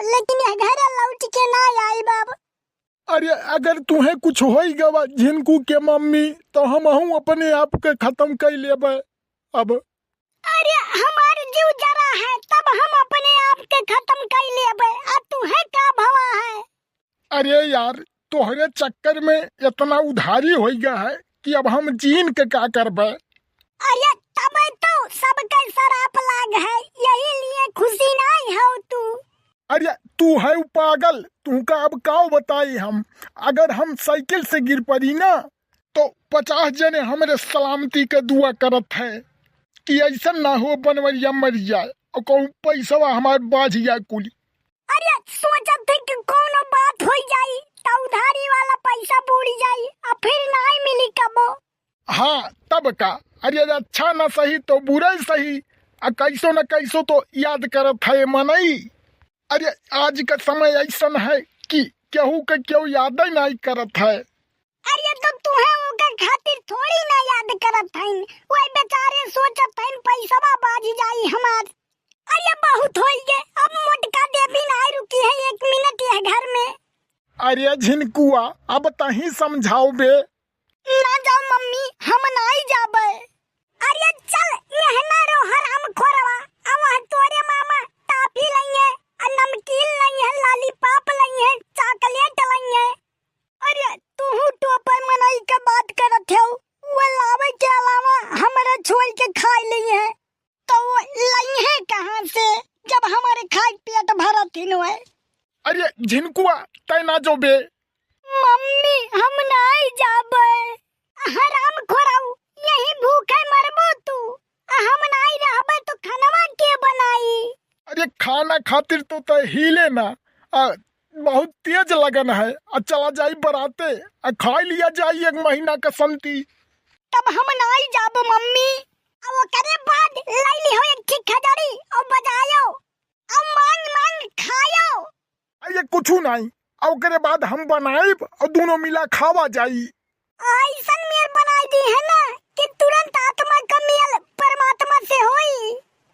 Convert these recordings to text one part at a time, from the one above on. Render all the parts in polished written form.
लेकिन ये घर लौट के ना आई बाब। अरे अगर तुम्हें कुछ होई गवा झिनकू के मम्मी तो हम अपने आप के खत्म कर लेबे अब। अरे हमारे जीव जरा है तब हम अपने आप के खत्म कर लेबे। अब तुम्हें का भवा है? अरे यार तोहरे चक्कर में इतना उधारी हो गया है कि अब हम जीन के क्या करबे। अरे तब तो सबके शराप लाग है, यही लिए खुशी नहीं हो तू। अरे तू है पागल, तू का अब काव बताई हम। अगर हम साइकिल से गिर पड़ी ना तो 50 जने हमारे सलामती के दुआ करत है कि ऐसा ना हो बनवरिया मर जाए और कहूँ पैसा हमारे बाझ जाए कुली। अरे सोचत थे कि कोनो बात हो जाई तो उधारी वाला पैसा बुड़ जाई और फिर नहीं मिली कबो। हाँ तब का। अरे अच्छा न सही तो बुरा ही सही, कैसो न कैसो तो याद करत है मनई। अरे आज का समय ऐसा है कि केहू के केहू याद ही नहीं करत है। अरे तो तुम्हें उनके खातिर थोड़ी ना याद करत है, वही बेचारे सोचत है पैसा बाज जाई हमार। अरे बहुत हो गए, अब मोटका देवी नहीं रुकी है 1 मिनट यह घर में। अरे झिनकुआ अब तही समझाओ बे। ना जाओ मम्मी, हम नहीं जाबे। अरे चल यह ना रो हराम खोरवा। अब तोरे मामा टाफी लइए, नमकीन लइए, लॉलीपॉप लइए, चॉकलेट लइए। अरे तू तो पर मनाई के बात करत हो, वो लावे के अलावा हमारे छोड़ के खाई लिए तो वो लइए कहां से जब हमारे खाए पेट भरत ही न है। अरे झिनकुआ तय ना जो बे। मम्मी हम नहीं जाबे। हराम खोराऊ, यही भूखे मरबो तू। हम नहीं रहबे तो खानवा के बनाई? अरे खाना खातिर तो तय हिले ना। बहुत तेज लगन है। चला जाई बराते खा लिया जाई 1 महीना का संती। तब हम नहीं जाबो मम्मी। अब वो करे बाद लैली हो एक ठीक खजड़ी और बजायो और मांग मांग खायो। अरे कुछ नहीं, और करे बाद हम बनाए और दोनों मिला खावा जाई। ऐसन मेल बनाई दी है ना कि तुरंत आत्मा का मेल परमात्मा से होई।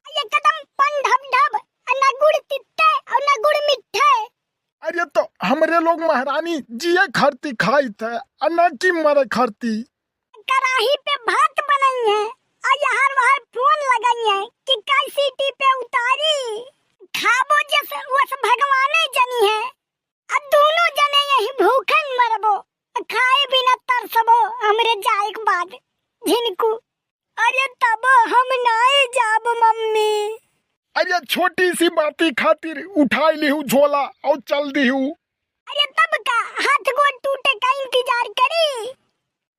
एकदम पन ढब ढब, न गुड़ तित्ते और न गुड़ मिठे। अरे तो हमरे लोग महारानी जिये खरती खाई थे न की मरे खरती। कढ़ाई पे भात बनाई है और यहाँ वहाँ फोन लगाई है कि कई सीटी पे उतारी। खाबो जैसे उस भगवाने जनी है। अब दोनों जने यही भूखन मरबो, खाए बिना तरसबो हमरे जाए के बाद। झिनकू अरे तब हम नहीं जाब मम्मी। अरे छोटी सी बाती खातिर उठाई लिहू झोला और चल दिहू। अरे तब का हाथ गोड़ टूटे का इंतजार करी?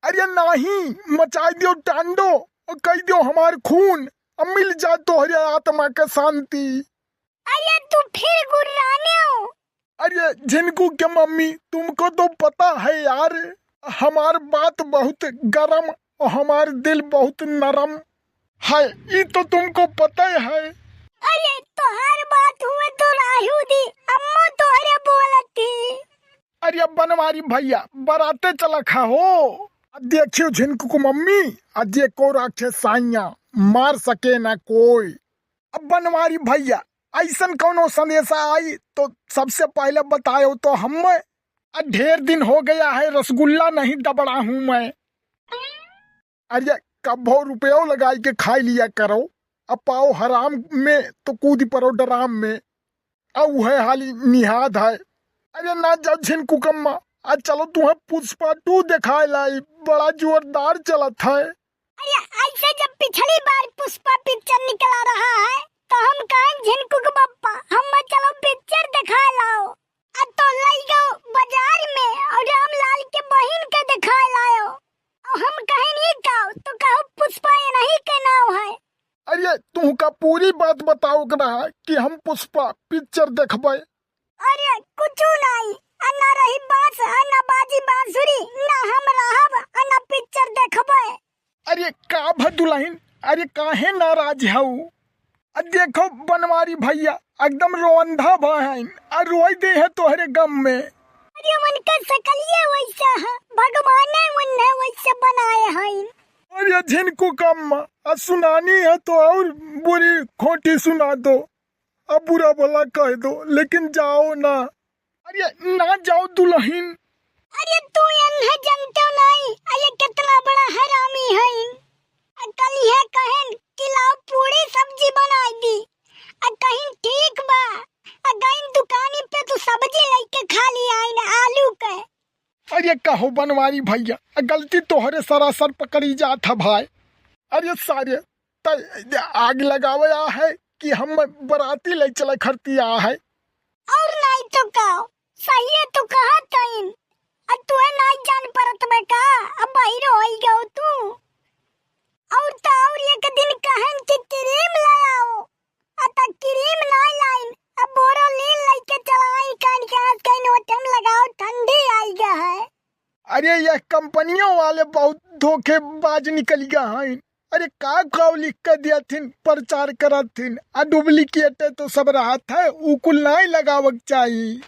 अरे नहीं, मचाई दियो टांडो और कह दियो हमार खून, अब मिल जा तोहरे आत्मा के शांति। अरे तू फिर गुर्राने हो। अरे झिनकू के मम्मी तुमको तो पता है यार, हमार बात बहुत गरम और हमार दिल बहुत नरम है, ये तो तुमको पता है। अरे तो हर बात हुए तो राहू दी अम्मा तोहरे बोलती। अरे बनवारी भैया बराते चला खा हो। देखियो झिनकू को मम्मी अजय को राखे साइया मार सके ना कोई। अब बनवारी भैया ऐसन कौनो संदेशा आई तो सबसे पहले बतायो तो हम। ढेर दिन हो गया है रसगुल्ला नहीं दबड़ा हूँ मैं। अरे कब्बो रुपयों लगाई के खाई लिया करो, अब पाओ हराम में तो कूद पड़ो डराम में। अब है हाली निहाद है। अरे ना जाओ झिनकू कम्मा, आज चलो तुम्हें पुष्पा 2 दिखाए लाई, बड़ा जोरदार चलत है। अरे ऐसे जब पिछली बार पुष्पा पिक्चर निकला रहा है तो हम कहें झिनकू के पप्पा हम चलो पिक्चर दिखा लाओ। अब तो लई गो बाजार में और रामलाल के बहन के दिखा लाओ और हम कहें नहीं गाओ तो कहो पुष्पा ये नहीं के नाम है। अरे तू का पूरी बात बताओ करा कि हम पुष्पा पिक्चर देखबे। अरे कुछ नहीं, ना रही बास ना बाजी बांसुरी, ना हम रहब ना पिक्चर देखबे। अरे का भदुलहिन, अरे काहे नाराज हऊ? देखो बनवारी भैया एकदम रोंधा बहन और रोई दे है तोहरे गम में। अरे मन का सकलिए वैसा है, भगवान ने उन्हें वैसे बनाए हैं। अरे झिनकू कम सुनानी है तो और बुरी खोटी सुना दो। अब बुरा भला कह दो लेकिन जाओ ना। अरे ना जाओ दुल्हन। अरे तू यह जानते हो नहीं ये कितना बड़ा हरामी है। कल यह कहन कि लाओ पूरी सब्जी बनाई दी कहीं ठीक बा कहीं दुकानी पे तू सब्जी लेके खा ली आई ना आलू के। अरे कहो बनवारी भैया गलती तोहरे सरासर पकड़ी जात है भाई। अरे सारे आग लगावे आ है कि हम बराती ले चले खरती आ है। और नहीं तो कहो सही है तो कहा तइन तू है नहीं जान परत में का अब बाहर होई गयो तू। और तो और एक दिन कहन कि क्रीम ले आओ क्रीम नहीं लाइन अब बोरा ले लेके चलाई कान के आज कहीं नोटम लगाओ ठंडी आई गया है। अरे यह कंपनियों वाले बहुत धोखेबाज निकल गया है। अरे का लिख कर दिया थिन प्रचार करा थिन डुप्लीकेट तो सब रहा था उकुल नहीं लगावक चाहिए।